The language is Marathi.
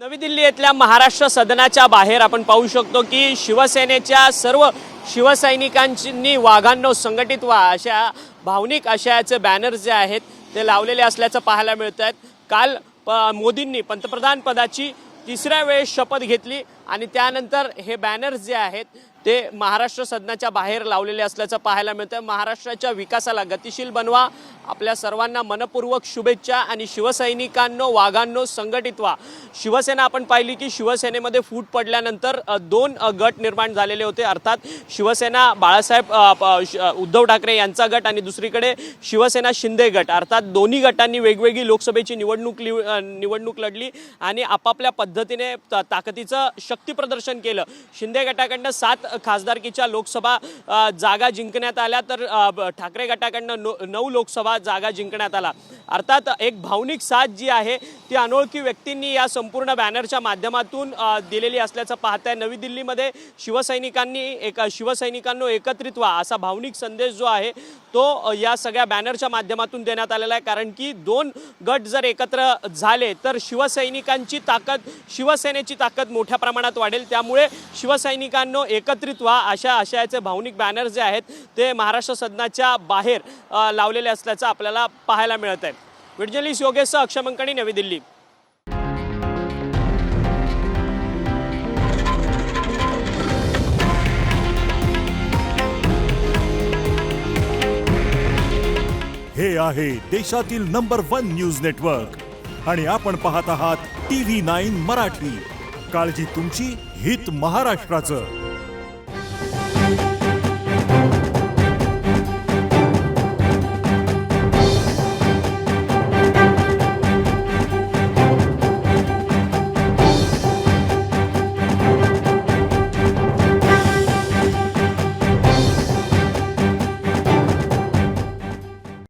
नवी दिल्ली येथील महाराष्ट्र सदनाच्या बाहेर आपण पाहू शकतो की शिवसेनेच्या सर्व शिवसैनिकांनी वाघांनो संघटित व्हा अशा भावनिक आशयाचे बॅनर्स जे आहेत ते लावलेले असल्याचं पाहायला मिळत आहेत। काल मोदींनी पंतप्रधान पदाची तिसऱ्या वेळेस शपथ घेतली आणि त्यानंतर हे बॅनर्स जे आहेत ते महाराष्ट्र सदनाच्या बाहेर लावलेले असल्याचं पाहायला मिळतं। महाराष्ट्राच्या विकासाला गतिशील बनवा, आपल्या सर्वांना मनपूर्वक शुभेच्छा आणि शिवसैनिकांनो वाघांनो संघटित व्हा। शिवसेना आपण पाहिली की शिवसेनेमध्ये फूट पडल्यानंतर दोन गट निर्माण झालेले होते, अर्थात शिवसेना बाळासाहेब उद्धव ठाकरे यांचा गट आणि दुसरीकडे शिवसेना शिंदे गट, अर्थात दोन्ही गटांनी वेगवेगळी लोकसभेची निवडणूक लढली आणि आपापल्या पद्धतीने ताकदीचं शक्ती प्रदर्शन केलं। शिंदे गटाकडनं 7 खासदारकीच्या लोकसभा जागा जिंकण्यात आल्या तर ठाकरे गटाकडनं 9 लोकसभा जागा जिंकण्यात आला। अर्थात एक भावनिक साथ जी आहे ती अनोळखी व्यक्तींनी या संपूर्ण बॅनरच्या माध्यमातून दिलेली असल्याचं पाहताय। नवी दिल्लीमध्ये शिवसैनिकांनो एकत्रित व्हा असा भावनिक संदेश जो आहे तो या सगळ्या बॅनरच्या माध्यमातून देण्यात आलेला आहे, कारण की दोन गट जर एकत्र झाले तर शिवसैनिकांची ताकद शिवसेनेची ताकद मोठ्या प्रमाणात वाढेल। त्यामुळे शिवसैनिकांनो एकत्रित व्हा अशा आशयाचे भावनिक बॅनर्स जे आहेत ते महाराष्ट्र सदनाच्या बाहेर लावलेले असल्याचं आपल्याला पाहायला मिळत आहे। व्हिडिओ योगेश अक्षय मंकणी, नवी दिल्ली। हे आहे देशातील नंबर 1 न्यूज नेटवर्क आणि आपण पाहत आहात TV9 मराठी। काळजी तुमची, हित महाराष्ट्राचं।